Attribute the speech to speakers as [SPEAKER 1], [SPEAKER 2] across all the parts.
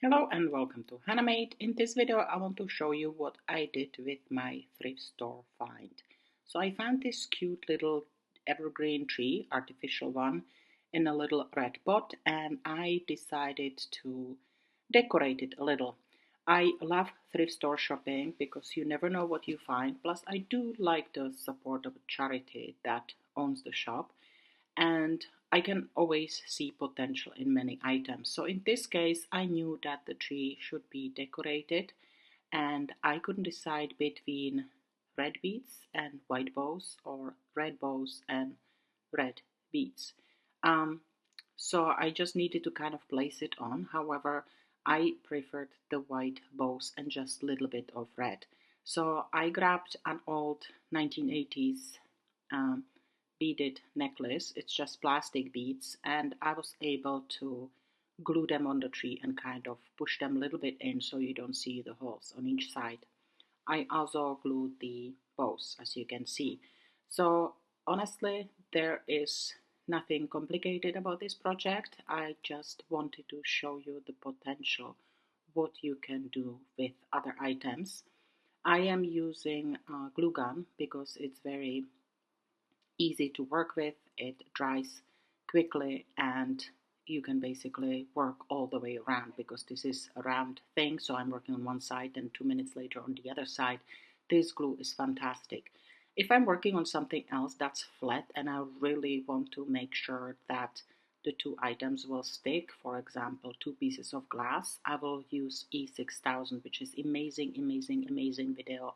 [SPEAKER 1] Hello and welcome to Handmade. In this video I want to show you what I did with my thrift store find. So I found this cute little evergreen tree, artificial one, in a little red pot, and I decided to decorate it a little. I love thrift store shopping because you never know what you find. Plus I do like the support of a charity that owns the shop, and I can always see potential in many items. So in this case, I knew that the tree should be decorated, and I couldn't decide between red beads and white bows or red bows and red beads. Um, so I just needed to kind of place it on. However, I preferred the white bows and just a little bit of red. So I grabbed an old 1980s um, beaded necklace. It's just plastic beads, and I was able to glue them on the tree and kind of push them a little bit in so you don't see the holes on each side. I also glued the bows, as you can see. So honestly, there is nothing complicated about this project. I just wanted to show you the potential, what you can do with other items. I am using a glue gun because it's very easy to work with. It dries quickly, and you can basically work all the way around because this is a round thing. So I'm working on one side and 2 minutes later on the other side. This glue is fantastic. If I'm working on something else that's flat and I really want to make sure that the two items will stick, for example, two pieces of glass, I will use E6000, which is amazing video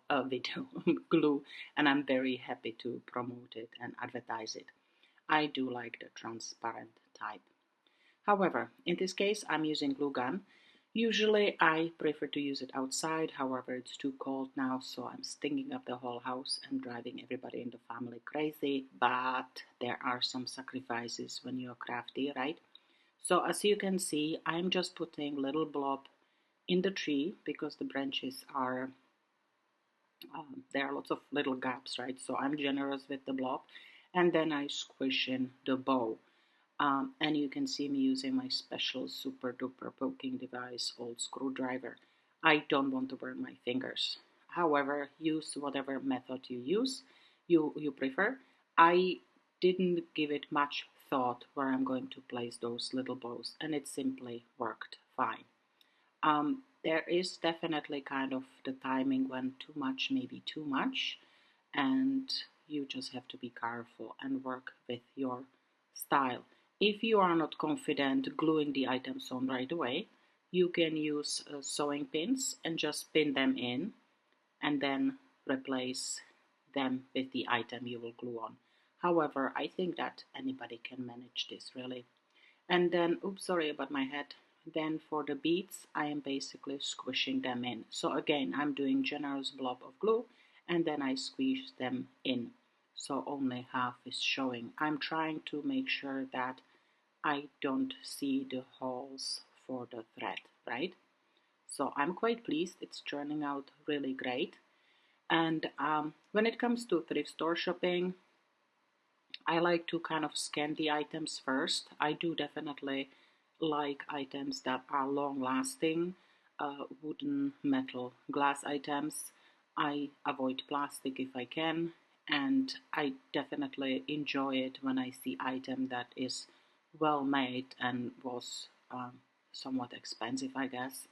[SPEAKER 1] glue, and I'm very happy to promote it and advertise it. I do like the transparent type. However, in this case, I'm using glue gun. Usually I prefer to use it outside, however it's too cold now, so I'm stinking up the whole house and driving everybody in the family crazy, but there are some sacrifices when you're crafty, right? So as you can see, I'm just putting little blob in the tree because the branches are, there are lots of little gaps, right? So I'm generous with the blob, and then I squish in the bow. And you can see me using my special super duper poking device, old screwdriver. I don't want to burn my fingers. However, use whatever method you prefer. I didn't give it much thought where I'm going to place those little bows, and it simply worked fine. There is definitely kind of the timing when too much may be too much, and you just have to be careful and work with your style. If you are not confident gluing the items on right away, you can use sewing pins and just pin them in and then replace them with the item you will glue on. However, I think that anybody can manage this really. And then, oops, sorry about my head. Then for the beads, I am basically squishing them in. So again, I'm doing generous blob of glue and then I squeeze them in. So only half is showing. I'm trying to make sure that I don't see the holes for the thread, right? So I'm quite pleased. It's turning out really great. And when it comes to thrift store shopping, I like to kind of scan the items first. I do definitely like items that are long lasting, wooden, metal, glass items. I avoid plastic if I can, and I definitely enjoy it when I see item that is well made and was somewhat expensive, I guess,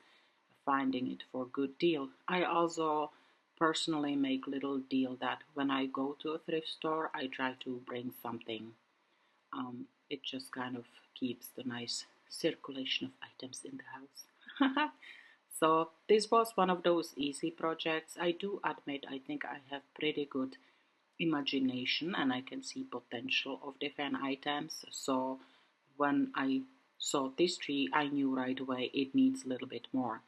[SPEAKER 1] finding it for a good deal. I also personally make little deal that when I go to a thrift store, I try to bring something. It just kind of keeps the nice circulation of items in the house. So this was one of those easy projects. I do admit I think I have pretty good imagination and I can see potential of different items. So when I saw this tree, I knew right away it needs a little bit more.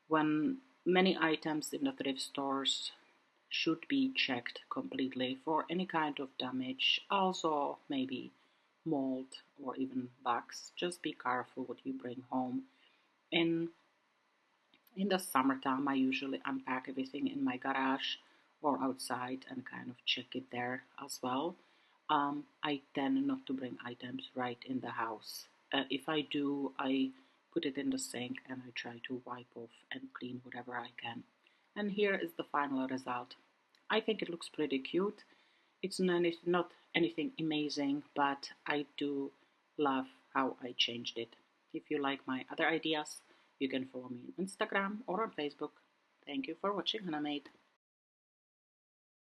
[SPEAKER 1] When many items in the thrift stores should be checked completely for any kind of damage, also maybe mold or even bugs. Just be careful what you bring home. In in the summertime, I usually unpack everything in my garage or outside and kind of check it there as well. I tend not to bring items right in the house. If I do, I put it in the sink, and I try to wipe off and clean whatever I can. And here is the final result. I think it looks pretty cute. It's not anything amazing, but I do love how I changed it. If you like my other ideas, you can follow me on Instagram or on Facebook. Thank you for watching Hannah Made.